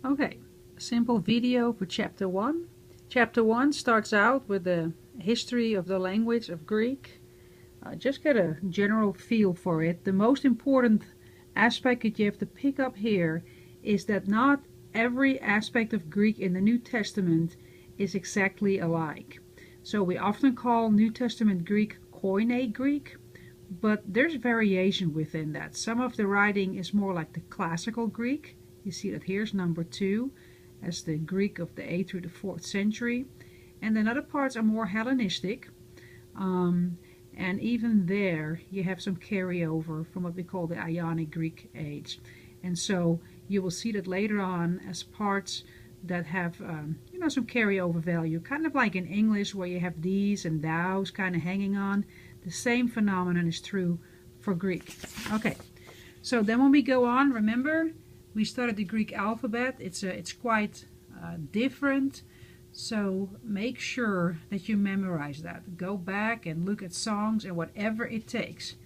Okay, simple video for chapter 1. Chapter 1 starts out with the history of the language of Greek. Just get a general feel for it. The most important aspect that you have to pick up here is that not every aspect of Greek in the New Testament is exactly alike. So we often call New Testament Greek Koine Greek, but there's variation within that. Some of the writing is more like the classical Greek. You see that here's number 2 as the Greek of the 8th through the 4th century. And then other parts are more Hellenistic. And even there you have some carryover from what we call the Ionic Greek age. And so you will see that later on as parts that have some carryover value, kind of like in English where you have these and thous kind of hanging on. The same phenomenon is true for Greek. Okay, so then when we go on, remember we started the Greek alphabet. It's quite different, so make sure that you memorize that. Go back and look at songs and whatever it takes.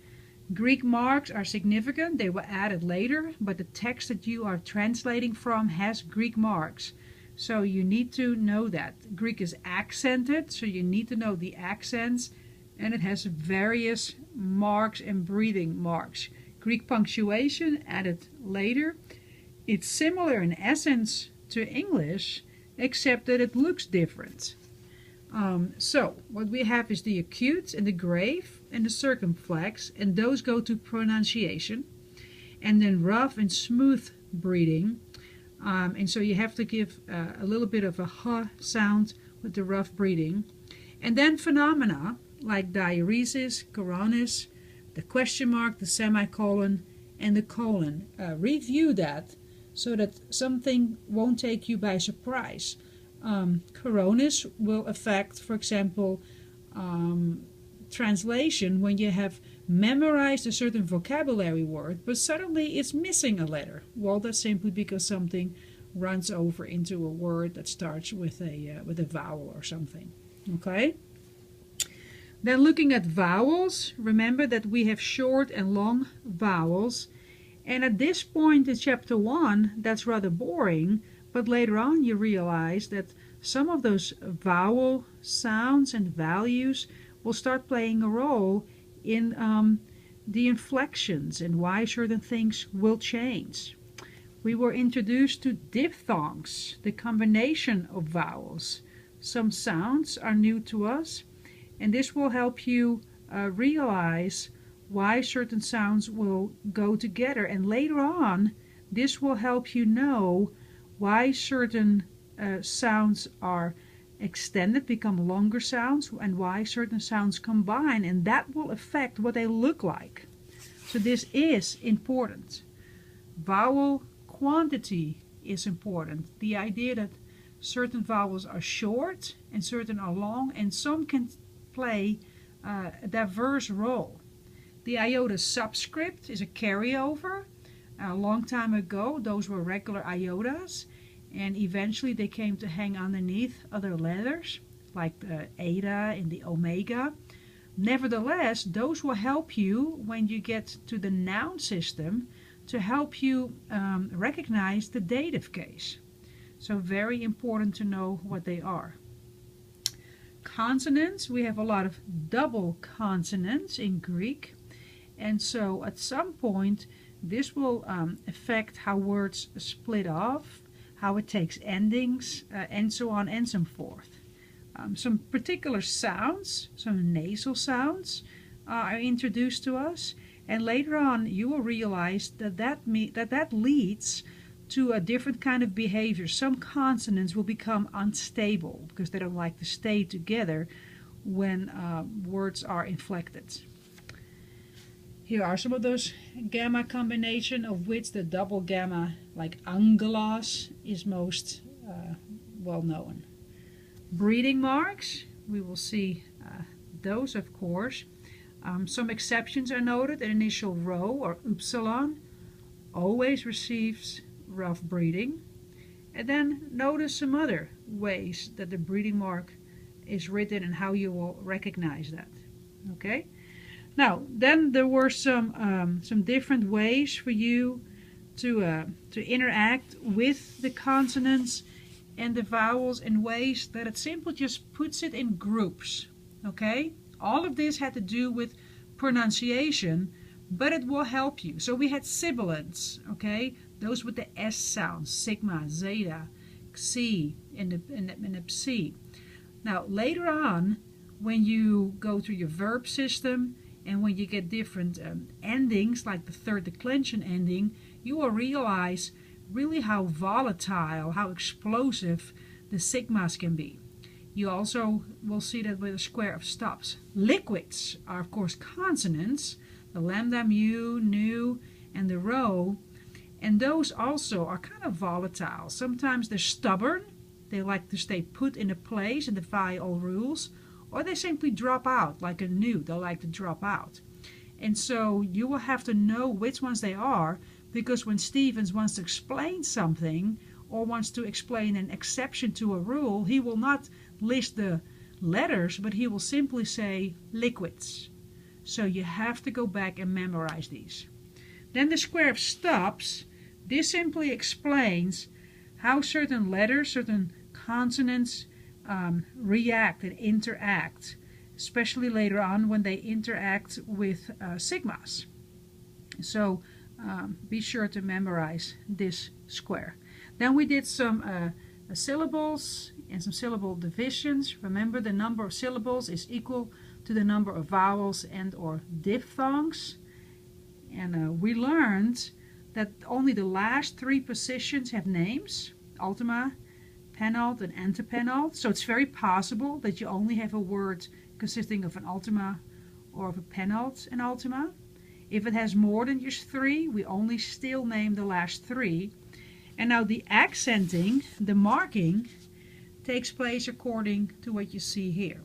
Greek marks are significant. They were added later, but the text that you are translating from has Greek marks. So you need to know that. Greek is accented, so you need to know the accents, and it has various marks and breathing marks. Greek punctuation added later. It's similar in essence to English, except that it looks different. So what we have is the acute and the grave and the circumflex, and those go to pronunciation. And then rough and smooth breathing. And so you have to give a little bit of a h sound with the rough breathing. And then phenomena like diaeresis, coronis, the question mark, the semicolon, and the colon. Review that so that something won't take you by surprise. Coronis will affect, for example, translation when you have memorized a certain vocabulary word, but suddenly it's missing a letter. Well, that's simply because something runs over into a word that starts with a vowel or something. Okay? Then looking at vowels, remember that we have short and long vowels. And at this point in chapter 1, that's rather boring, but later on you realize that some of those vowel sounds and values will start playing a role in the inflections and why certain things will change. We were introduced to diphthongs, the combination of vowels. Some sounds are new to us, and this will help you realize why certain sounds will go together. And later on, this will help you know why certain sounds are extended, become longer sounds, and why certain sounds combine, and that will affect what they look like. So this is important. Vowel quantity is important. The idea that certain vowels are short and certain are long, and some can play a diverse role. The iota subscript is a carryover. A long time ago, those were regular iotas, and eventually they came to hang underneath other letters, like the eta and the omega. Nevertheless, those will help you when you get to the noun system to help you recognize the dative case. So very important to know what they are. Consonants, we have a lot of double consonants in Greek, and so at some point this will affect how words split off, how it takes endings, and so on and so forth. Some particular sounds, some nasal sounds are introduced to us, and later on you will realize that leads to a different kind of behavior. Some consonants will become unstable because they don't like to stay together when words are inflected. Here are some of those gamma combination, of which the double gamma, like angelos, is most well known. Breathing marks, we will see those, of course. Some exceptions are noted. An initial rho or upsilon always receives rough breathing. And then notice some other ways that the breathing mark is written and how you will recognize that. Okay? Now, then there were some different ways for you to interact with the consonants and the vowels in ways that it simply just puts it in groups. Okay? All of this had to do with pronunciation, but it will help you. So we had sibilants, okay? Those with the S sounds, sigma, zeta, xi, and the psi. Now later on, when you go through your verb system and when you get different endings, like the third declension ending, you will realize really how volatile, how explosive the sigmas can be. You also will see that with a square of stops. Liquids are of course consonants, the lambda, mu, nu, and the rho, and those also are kind of volatile. Sometimes they're stubborn, they like to stay put in a place and defy all rules, or they simply drop out, like a nu, they like to drop out. And so you will have to know which ones they are, because when Stevens wants to explain something or wants to explain an exception to a rule, he will not list the letters, but he will simply say liquids. So you have to go back and memorize these. Then the square of stops, this simply explains how certain letters, certain consonants react and interact, especially later on when they interact with sigmas. So be sure to memorize this square. Then we did some syllables and some syllable divisions. Remember, the number of syllables is equal to the number of vowels and or diphthongs. And we learned that only the last three positions have names: ultima, penult, and antepenult. So it's very possible that you only have a word consisting of an ultima or of a penult and ultima. If it has more than just three, we only still name the last three. And now the accenting, the marking, takes place according to what you see here,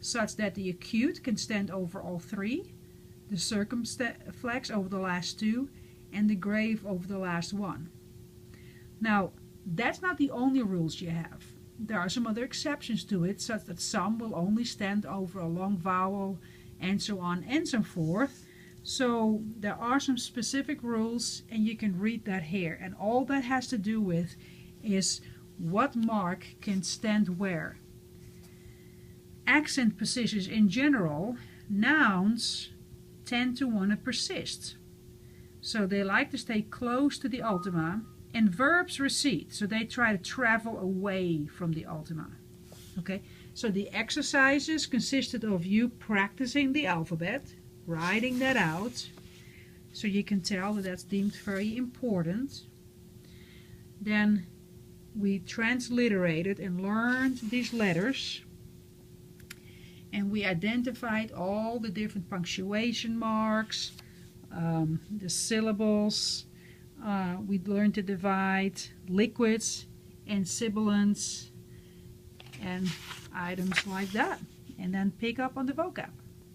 such that the acute can stand over all three, the circumflex over the last two, and the grave over the last one. Now, that's not the only rules you have. There are some other exceptions to it, such that some will only stand over a long vowel, and so on and so forth. So there are some specific rules, and you can read that here. And all that has to do with is what mark can stand where. Accent positions in general, nouns tend to want to persist. So they like to stay close to the ultima, and verbs recede. So they try to travel away from the ultima. Okay, so the exercises consisted of you practicing the alphabet, writing that out, so you can tell that that's deemed very important. Then we transliterated and learned these letters, and we identified all the different punctuation marks, the syllables. We learned to divide liquids and sibilants and items like that, and then pick up on the vocab.